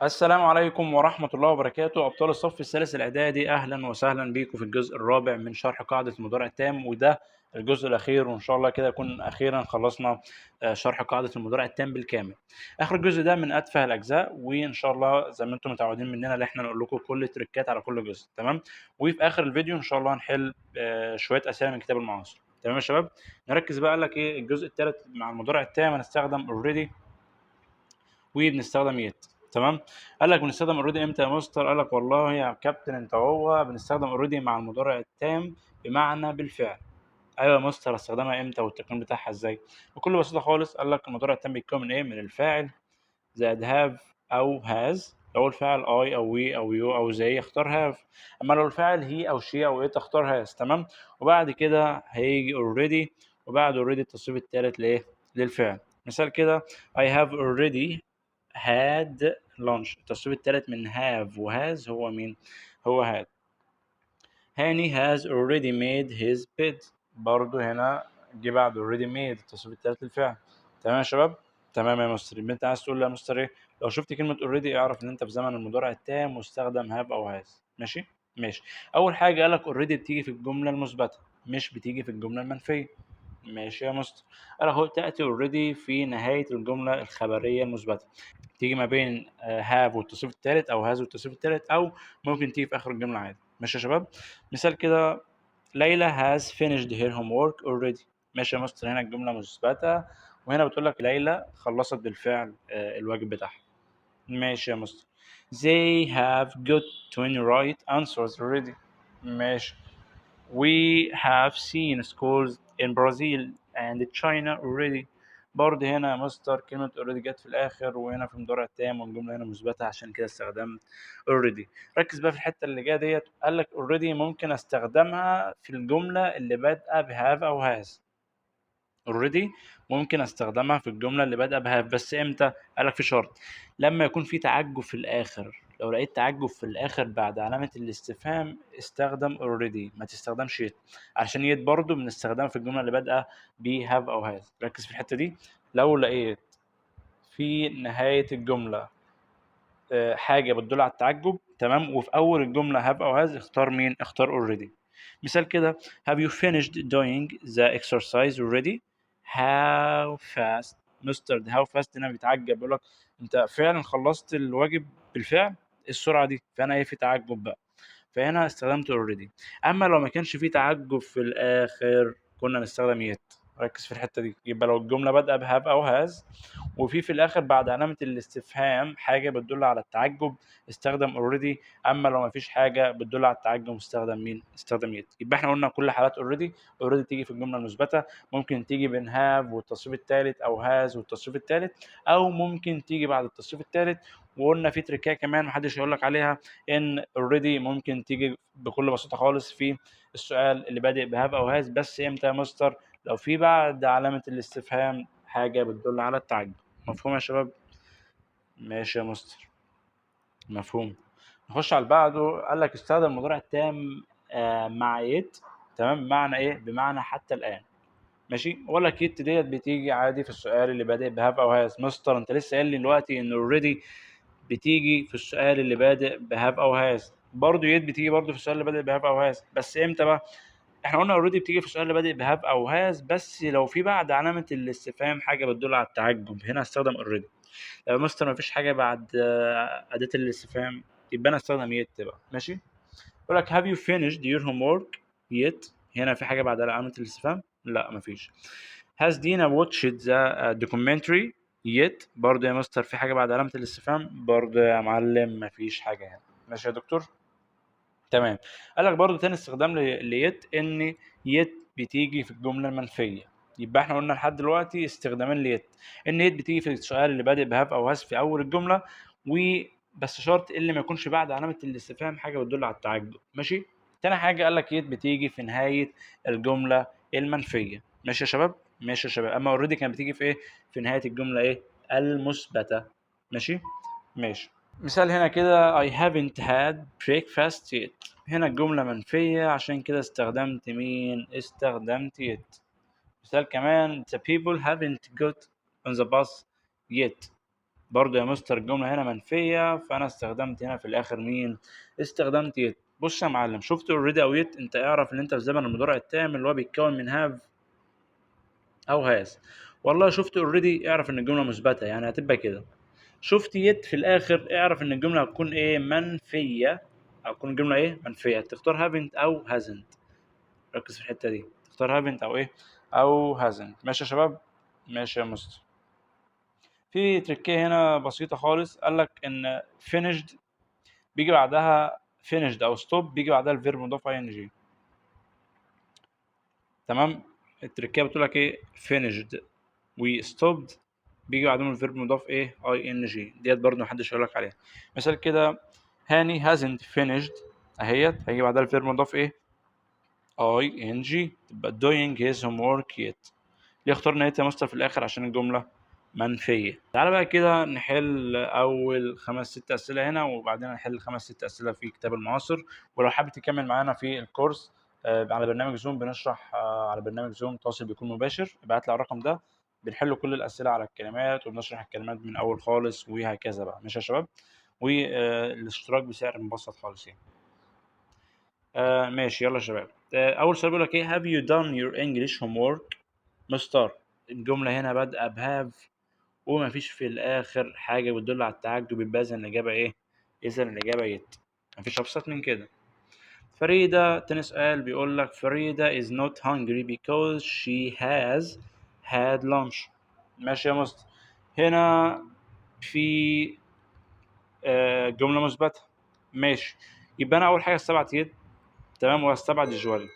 السلام عليكم ورحمة الله وبركاته. أبطال الصف الثالث الإعدادي، أهلا وسهلا بيكم في الجزء الرابع من شرح قاعدة المضارع التام، وده الجزء الأخير، وإن شاء الله كده يكون أخيرا خلصنا شرح قاعدة المضارع التام بالكامل. آخر جزء ده من أتفه الأجزاء، وإن شاء الله زي ما أنتم متعودين مننا إن إحنا نقول لكم كل التريكات على كل جزء، تمام؟ وفي آخر الفيديو إن شاء الله هنحل شوية أسئلة من كتاب المعاصر، تمام يا شباب؟ نركز بقى. قال لك إيه الجزء الثالث مع المضارع التام؟ هنستخدم already وبنستخدم يت، تمام. قال لك بنستخدم اوريدي امتى يا مستر؟ قال لك والله يا كابتن انت هو بنستخدم اوريدي مع المضارع التام بمعنى بالفعل. ايوه يا مستر، استخدمها امتى والتكوين بتاعها ازاي؟ بكل بساطه خالص، قال لك المضارع التام بيتكون من ايه؟ من الفاعل زائد هاف او هاز. لو الفاعل اي او وي او يو او زي اختار هاف، اما لو الفاعل هي او شي او ات اختار هاز، تمام. وبعد كده هيجي اوريدي، وبعد اوريدي التصريف الثالث لايه؟ للفعل. مثال كده: I have already had lunch. التصريف الثالث من have وhas هو مين؟ هو had. هاني has already made his bed. برضو هنا جه بعد already made التصريف الثالث للفعل. تمام يا شباب؟ تمام يا مستر. يبقى انت عايز تقول لي يا مستر ايه؟ لو شفت كلمة already اعرف ان انت في زمن المضارع التام واستخدم have او has. ماشي؟ ماشي. أول حاجة قالك already بتيجي في الجملة المثبتة، مش بتيجي في الجملة المنفية. ماشي يا مستر. قال اهو تأتي already في نهاية الجملة الخبرية المثبتة. تيجي ما بين have والتصريف الثالث او has والتصريف الثالث، او ممكن تيجي في اخر الجمله عادي. ماشي يا شباب؟ مثال كده: ليلى has finished her homework already. ماشي يا مستر، هنا الجمله مثبته، وهنا بتقول لك ليلى خلصت بالفعل الواجب بتاعها. ماشي يا مستر. they have got 20 right answers already. ماشي. we have seen schools in Brazil and China already. برضه هنا يا مستر كلمة already جت في الآخر، وهنا في مضارع تام، والجملة هنا مثبتة، عشان كده استخدمت already. ركز بقى في الحتة اللي جاية ديت. قال لك already ممكن استخدمها في الجملة اللي بادئة ب have أو has. already ممكن استخدمها في الجمله اللي بادئه بهاف، بس امتى؟ قال لك في شرط: لما يكون في تعجب في الاخر. لو لقيت تعجب في الاخر بعد علامه الاستفهام استخدم already، ما تستخدمش يت، عشان يت برضو بنستخدمها في الجمله اللي بادئه ب have او has. ركز في الحته دي. لو لقيت في نهايه الجمله حاجه بتدل على التعجب، تمام، وفي اول الجمله have او has، اختار مين؟ اختار already. مثال كده: have you finished doing the exercise already? how fast. مستر ده how fast هنا بيتعجب، بيقول لك انت فعلا خلصت الواجب بالفعل؟ إيه السرعه دي؟ فانا ايه؟ في تعجب بقى، فهنا استخدمت already. اما لو ما كانش في تعجب في الاخر كنا نستخدم yet. ركز في الحته دي. يبقى لو الجمله بادئه بهاف او هاز، وفي الاخر بعد علامه الاستفهام حاجه بتدل على التعجب، استخدم already. اما لو ما فيش حاجه بتدل على التعجب استخدم مين؟ استخدم yet. يبقى احنا قلنا كل حالات already تيجي في الجمله المثبته، ممكن تيجي بين have والتصريف الثالث او has والتصريف الثالث، او ممكن تيجي بعد التصريف الثالث. وقلنا في تريكايه كمان محدش هيقول لك عليها، ان already ممكن تيجي بكل بساطه خالص في السؤال اللي بادئ بهاف او هاز، بس امتى يا مستر؟ لو في بعد علامه الاستفهام حاجه بتدل على التعجب. مفهوم يا شباب؟ ماشي يا مستر، مفهوم. نخش على اللي بعده. قال لك استخدم المضارع التام مع يت، تمام. بمعنى ايه؟ بمعنى حتى الان. ماشي. ولا كيت ديت بتيجي عادي في السؤال اللي بادئ بهاف او هاز. مستر انت لسه قايل لي دلوقتي ان اوريدي بتيجي في السؤال اللي بادئ بهاف او هاز. برضه يد بتيجي برضه في السؤال اللي بادئ بهاف او هاز، بس امتى بقى؟ احنا قلنا اوريدي بتيجي في السؤال اللي بادئ بهاف او هاز، بس لو في بعد علامه الاستفهام حاجه بتدل على التعجب، هنا استخدم اوريدي. لو مستر ما فيش حاجه بعد اداه الاستفهام، يبقى انا استخدم يت بقى. ماشي. يقول لك have you finished your homework yet؟ هنا في حاجه بعد علامه الاستفهام؟ لا مفيش. has Dina watched the documentary yet؟ برضه يا مستر في حاجه بعد علامه الاستفهام؟ برضه يا معلم مفيش حاجه هنا. ماشي يا دكتور؟ تمام. قال لك برضه تاني استخدام ليت، ان يت بتيجي في الجمله المنفيه. يبقى احنا قلنا لحد دلوقتي استخدامين ليت: ان يت بتيجي في السؤال اللي بادئ بهاف او هاز في اول الجمله، وبس شرط اللي ما يكونش بعد علامه الاستفهام حاجه بتدل على التعجب. ماشي. تاني حاجه قال لك يت بتيجي في نهايه الجمله المنفيه. ماشي يا شباب؟ ماشي يا شباب. اما اوريدي كانت بتيجي في ايه؟ في نهايه الجمله ايه؟ المثبته. ماشي. ماشي. مثال هنا كده: I haven't had breakfast yet. هنا الجملة منفية، عشان كده استخدمت مين؟ استخدمت yet. مثال كمان: The people haven't got on the bus yet. برضه يا مستر الجملة هنا منفية، فأنا استخدمت هنا في الآخر مين؟ استخدمت يت. بص يا معلم، شفت اوريدي أو يت، أنت اعرف إن أنت في زمن المضارع التام اللي هو بيتكون من هاف أو هاز. والله شفت اوريدي، اعرف إن الجملة مثبتة، يعني هتبقى كده. شفت يت في الآخر، اعرف إن الجملة هتكون إيه؟ منفية، أو تكون الجملة إيه؟ منفية. تختار haven't أو hasn't. ركز في الحتة دي، تختار haven't أو إيه؟ أو hasn't. ماشي يا شباب؟ ماشي يا مستر. في تركية هنا بسيطة خالص، قال لك إن finished بيجي بعدها finished أو stop بيجي بعدها الفيرب مضاف ing. تمام. التركية بتقول لك إيه؟ finished و stopped بيجي بعدهم الفيرب مضاف إيه؟ ing. ديت برضه محدش هيقول لك عليها. مثال كده، هاني hasn't finished أهيت، هيجي بعدها الفيرب مضاف إيه؟ ing. تبقى doing his homework yet. ليه اخترنا يت يا مستر في الآخر؟ عشان الجملة منفية. تعالى بقى كده نحل أول 5 6 أسئلة هنا، وبعدين نحل 5 6 أسئلة في كتاب المعاصر. ولو حابب تكمل معانا في الكورس على برنامج زوم، بنشرح على برنامج زوم تواصل بيكون مباشر، ابعت لي على الرقم ده، بنحل كل الأسئلة على الكلمات، وبنشرح الكلمات من أول خالص، وهكذا بقى. ماشي يا شباب؟ والاشتراك بسعر مبسط خالص يعني. ماشي، يلا يا شباب. أول سؤال بيقول لك إيه؟ Have you done your English homework؟ مستر، الجملة هنا بادئة بهاف، ومفيش في الآخر حاجة بتدل على التعجب، يبقى إذا الإجابة إيه؟ إذا الإجابة يت. مفيش أبسط من كده. فريدة، تاني سؤال بيقول لك فريدة is not hungry because she has had lunch. ماشي يا مستر. هنا في جملة مثبتة. ماشي، يبقى أنا أول حاجة استبعد يت، تمام، وهستبعد جوالي.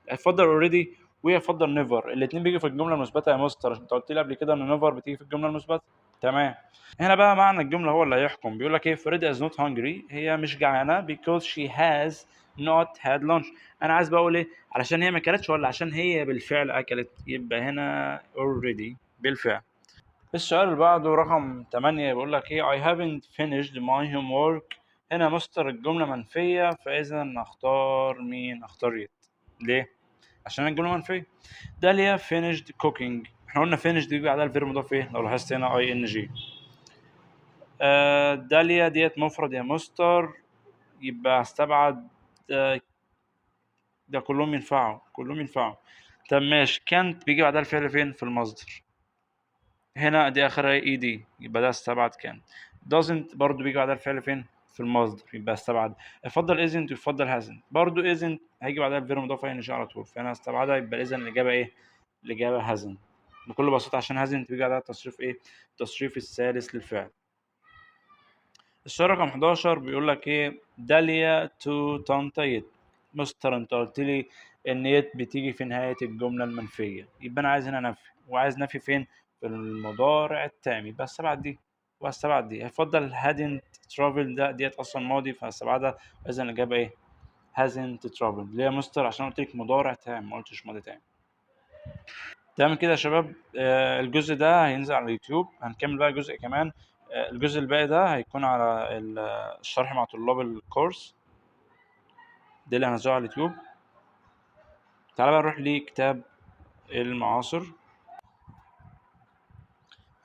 افضل اوريدي ويفضل نيفر، الاثنين بيجي في الجمله المثبته يا مستر. انت قلت لي قبل كده ان نيفر بتيجي في الجمله المثبته. تمام. هنا بقى معنى الجمله هو اللي هيحكم. بيقول لك ايه؟ فريدا is not hungry، هي مش جعانه because she has not had lunch. انا عايز بقى اقول ايه؟ علشان هي ما اكلتش ولا عشان هي بالفعل اكلت؟ يبقى هنا already بالفعل. السؤال اللي بعده رقم 8 بيقول لك ايه؟ I haven't finished my homework. هنا مستر الجمله منفيه، فاذا نختار مين؟ اختار يت. ليه؟ عشان الجمله منفيه. داليا finished cooking. احنا قلنا finished بيجي بعدها الفيرب مضاف ايه؟ لو لاحظت هنا اي ان جي. داليا ديت مفرد يا مستر، يبقى استبعد. آه ده كلهم ينفعوا، كلهم ينفعوا. طب ماشي، كانت بيجي بعدها الفعل فين؟ في المصدر. هنا دي اخرها اي دي، يبقى ده استبعد. كان doesn't برضو بيجي بعدها الفعل فين؟ في المصدر، يبقى استبعد. يفضل isn't ويفضل hasn't، برضو isn't هيجي بعدها الفيرب مضاف ان جي على طول، فانا استبعدها. يبقى اذا الاجابه ايه؟ الاجابه hasn't بكل بساطه، عشان hasn't بيجي بعدها التصريف ايه؟ التصريف الثالث للفعل. السؤال رقم 11 بيقول لك ايه؟ داليا تو طنطا يت. مستر انت قلت لي ان يت بتيجي في نهايه الجمله المنفيه، يبقى انا عايز هنا نفي، وعايز نفي فين؟ في المضارع التام، يبقى استبعد دي واستبعد دي. هيفضل hadn't traveled، ده ديت اصلا ماضي فهستبعدها، اذا الاجابه ايه؟ hasn't traveled. ليه يا مستر؟ عشان قلت لك مضارع تام، ما قلتش ماضي تام. تمام كده يا شباب. الجزء ده هينزل على اليوتيوب، هنكمل بقى جزء كمان. الجزء الباقي ده هيكون على الشرح مع طلاب الكورس ده اللي هنزله على اليوتيوب. تعالى بقى نروح لكتاب المعاصر.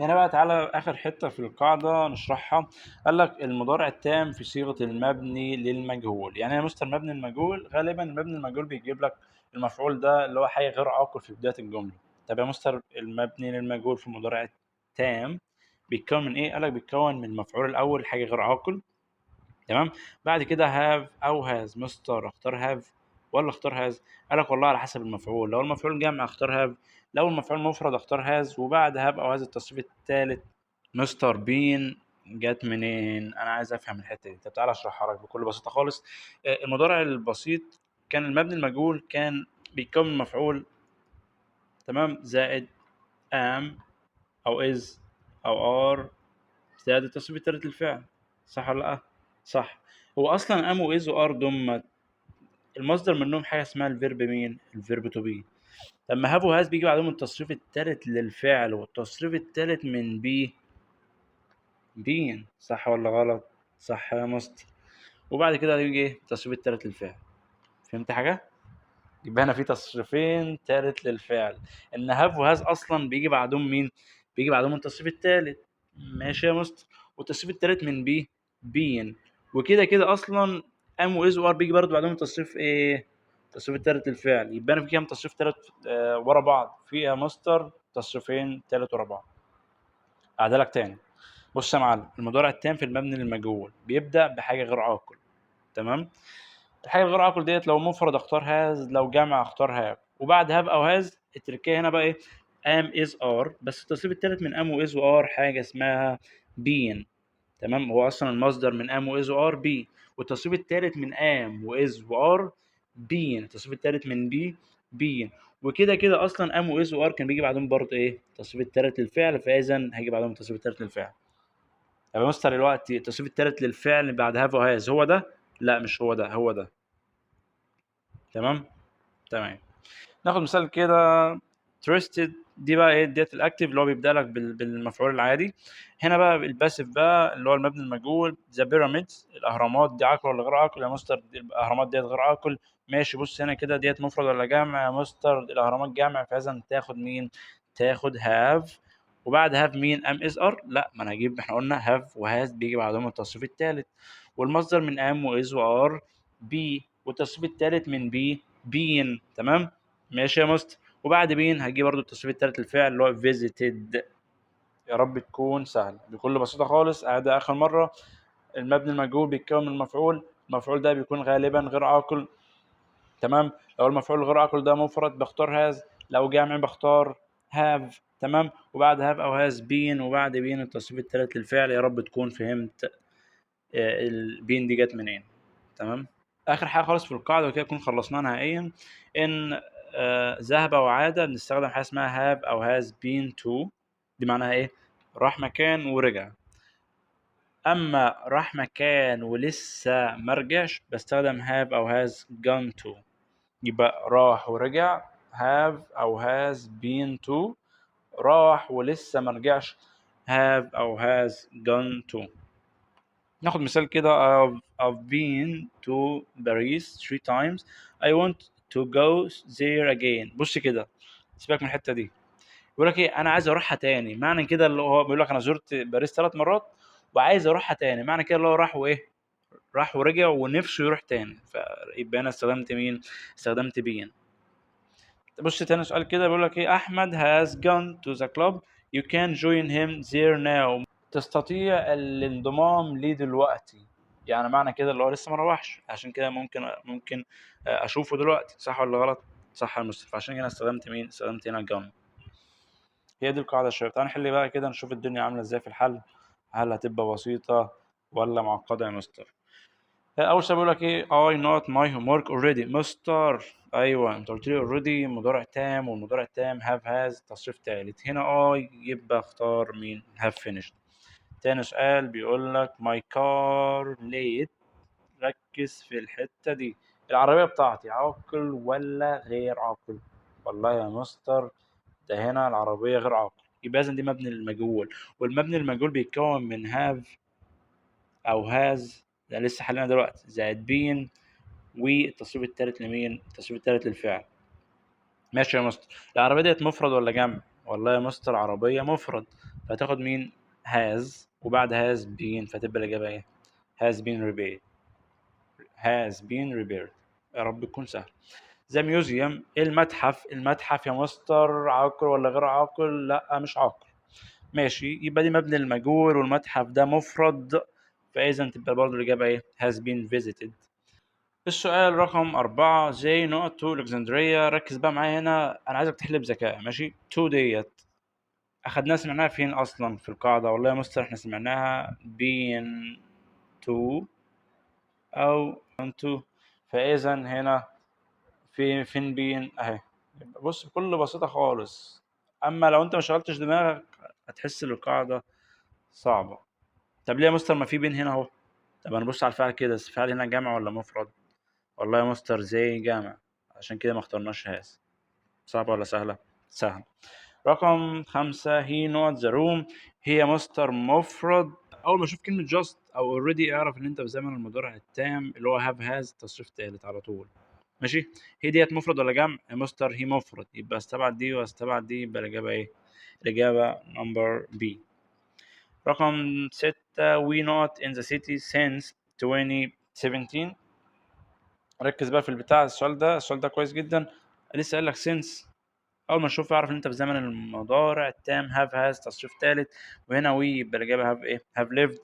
هنا بقى تعالى آخر حتة في القاعدة نشرحها. قال لك المضارع التام في صيغة المبني للمجهول. يعني يا مستر مبني المجهول، غالبا المبني المجهول بيجيب لك المفعول ده اللي هو حاجة غير عاقل في بداية الجملة. طب يا مستر المبني للمجهول في المضارع التام بيتكون من ايه؟ قال لك بيتكون من المفعول الأول حاجة غير عاقل، تمام. بعد كده هاف أو هاز. مستر اختار هاف ولا اختار هاز؟ قال لك والله على حسب المفعول، لو المفعول جمع اختار هاف، لو المفعول مفرد اختار هاز، وبعد هاف او هاز التصريف الثالث. مستر بين جت منين؟ انا عايز افهم الحته دي. طب تعالى اشرحها لك بكل بساطه خالص. المضارع البسيط كان المبني المجهول كان بيتكون من مفعول، تمام، زائد ام او از او ار زائد التصريف الثالث للفعل. صح ولا لا؟ صح. هو اصلا ام واز وار دول المصدر منهم حاجه اسمها الفيرب مين؟ الفيرب تو بي. لما هاف وهاز بيجي بعدهم التصريف الثالث للفعل، والتصريف الثالث من بي بين. صح ولا غلط؟ صح يا مستر. وبعد كده يجي ايه؟ التصريف الثالث للفعل. فهمت حاجه؟ يبقى هنا في تصريفين ثالث للفعل. ان هاف وهاز اصلا بيجي بعدهم مين؟ بيجي بعدهم التصريف الثالث. ماشي يا مستر. والتصريف التالت من بي بين. وكده كده اصلا ام واز وار بيجي برضه بعدهم تصريف ايه؟ التصريف التالت للفعل. يبقى انا في كام تصريف تالت ورا بعض؟ في يا مستر تصريفين تالت ورا بعض. اعدلك تاني. بص يا معلم، المضارع التام في المبني للمجهول بيبدا بحاجه غير عاقل. تمام. الحاجه الغير عاقل ديت لو مفرد اختار هاز، لو جمع اختار هاف. وبعد هاف او هاز التركيه هنا بقى ايه؟ ام از ار. بس التصريف التالت من ام واز وار حاجه اسمها بين. تمام. هو اصلا المصدر من ام واز وار بي، والتصريف التالت من ام واز وار بين. التصريف التالت من بي بين. وكده كده اصلا ام واز وار كان بيجي بعدهم برضه ايه؟ التصريف التالت للفعل، فاذا هيجي بعدهم التصريف التالت للفعل. يبقى مستر دلوقتي التصريف التالت للفعل بعد هاف وهاز هو ده؟ لا مش هو ده، هو ده. تمام. تمام. ناخد مثال كده. تريستد دي بقى ايه؟ ديت الاكتيف اللي هو بيبدا لك بالمفعول العادي. هنا بقى الباسيف بقى اللي هو المبني المجهول. ذا بيراميدز، الاهرامات دي عاقل ولا غير عاقل يا مستر؟ الاهرامات ديت غير عاقل. ماشي. بص هنا كده، ديت مفرد ولا جمع يا مستر؟ الاهرامات جمع، فاذا تاخد مين؟ تاخد هاف. وبعد هاف مين؟ ام از ار؟ لا، ما انا هجيب، احنا قلنا هاف وهاز بيجي بعدهم التصريف الثالث. والمصدر من ام واز وار بي، والتصريف الثالث من بي بين. تمام. ماشي يا مستر. وبعد بين هجي برضو التصريف الثالث الفعل اللي هو visited. يا رب تكون سهل بكل بساطة خالص. أعيدها آخر مرة. المبني المجهول بيتكون من المفعول. المفعول ده بيكون غالبا غير عاقل. تمام. لو المفعول الغير عاقل ده مفرد بختار هاز، لو جامع بختار هاف. تمام. وبعد هاف أو هاز بين، وبعد بين التصريف الثالث للفعل. يا رب تكون فهمت البين دي جت منين. تمام. اخر حاجه خالص في القاعده وكده نكون خلصناها نهائيا. ان ذهب وعاد بنستخدم حاجه اسمها هاب او هاز بين تو. دي معناها ايه؟ راح مكان ورجع. اما راح مكان ولسه مرجعش بستخدم هاب او هاز جون تو. يبقى راح ورجع هاف او هاز بين تو. راح ولسه مرجعش هاف او هاز gone to. ناخد مثال كده. I've been to Paris 3 times. I want to go there again. بص كده، سيبك من الحتة دي. بيقول لك ايه؟ انا عايز اروحها تاني. معنى كده اللي هو بيقول لك انا زرت باريس 3 مرات وعايز اروحها تاني. معنى كده اللي هو راح وايه؟ راح ورجع ونفسه يروح تاني. فيبقى انا استخدمت مين؟ استخدمت بين. بص تاني سؤال كده. بيقول لك ايه؟ احمد has gone to the club. You can join him there now. تستطيع الانضمام ليه دلوقتي. يعني معنى كده اللي هو لسه ما روحش، عشان كده ممكن اشوفه دلوقتي. صح ولا غلط؟ صح يا مصطفى. عشان كده استخدمت مين؟ استخدمت هنا جون. هي دي القاعده يا شباب. تعالى نحل بقى كده نشوف الدنيا عامله ازاي في الحل. هل هتبقى بسيطه ولا معقده يا مستر؟ اول سؤال بيقول لك ايه؟ I not my homework already. مستر ايوه انت قلت لي already مضارع تام، والمضارع التام have has تصريف ثالث. هنا يبقى اختار مين؟ have finished. تاني سؤال بيقول لك my car late. ركز في الحتة دي. العربية بتاعتي عاقل ولا غير عاقل؟ والله يا مستر ده هنا العربية غير عاقل. يبقى لازم دي مبني للمجهول، والمبني للمجهول بيتكون من have أو has، ده لسه حلنا دلوقتي، زائد بين، والتصريف التالت لمين؟ التصريف التالت للفعل. ماشي يا مستر. العربية ديت مفرد ولا جمع؟ والله يا مستر عربية مفرد، فتاخد مين؟ has. وبعد has been، فتبقى الإجابة إيه؟ has been repaired. has been repaired. يا رب تكون سهل. ذا ميوزيوم، المتحف. المتحف يا مستر عاقل ولا غير عاقل؟ لا مش عاقل. ماشي. يبقى دي مبني المجهول والمتحف ده مفرد، فإذا تبقى برضه الإجابة إيه؟ has been visited. السؤال رقم 4. زي نقط تو الكسندريا. ركز بقى معايا هنا، أنا عايزك تحل بذكاء. ماشي. تو ديت أخدناها سمعناها فين أصلا في القاعدة؟ والله يا مستر إحنا سمعناها بين تو أو تو. فإذا هنا فين بين أهي. بص بكل بساطة خالص. أما لو أنت ما شغلتش دماغك هتحس إن القاعدة صعبة. طب ليه يا مستر ما في بين هنا أهو؟ طب أنا بص على الفعل كده، الفعل هنا جمع ولا مفرد؟ والله يا مستر زي جامع، عشان كده ما اخترناش هاز. صعبة ولا سهلة؟ سهل. رقم 5. هي نوت ذا روم. هي يا مستر مفرد. أول ما أشوف كلمة just أو already أعرف إن أنت في زمن المضارع التام اللي هو have has تصريف تالت على طول. ماشي. هي ديت مفرد ولا جمع؟ يا مستر هي مفرد، يبقى استبعد دي واستبعد دي، يبقى الإجابة إيه؟ الإجابة نمبر بي. رقم 6 we not in the city since 2017. ركز بقى في البتاع، السؤال ده كويس جدا. لسه قايل لك since، اول ما نشوف اعرف ان انت في زمن المضارع التام. have has تصريف ثالث، وهنا we يبقى الاجابه have ايه have lived.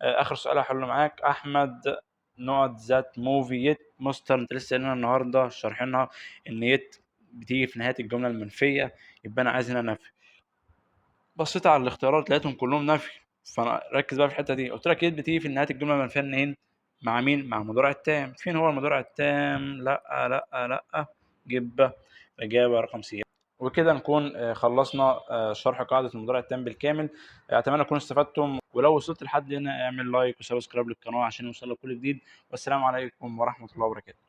اخر سؤال هحله معاك. احمد not that movie yet مستر. انت لسه قايل لنا النهارده شارحينها ان yet بتيجي في نهايه الجمله المنفيه، يبقى انا عايز هنا نفي. بصيت على الاختيارات لقيتهم كلهم نفي، فانا ركز بقى في الحته دي. قلت لك يد بتيجي في نهايه الجمله المنفيه منين؟ مع مين؟ مع المضارع التام. فين هو المضارع التام؟ لا لا لا، جيب الاجابه رقم سي. وكده نكون خلصنا شرح قاعده المضارع التام بالكامل. اتمنى تكونوا استفدتم، ولو وصلت لحد هنا اعمل لايك وسبسكرايب للقناه عشان يوصلك كل جديد. والسلام عليكم ورحمه الله وبركاته.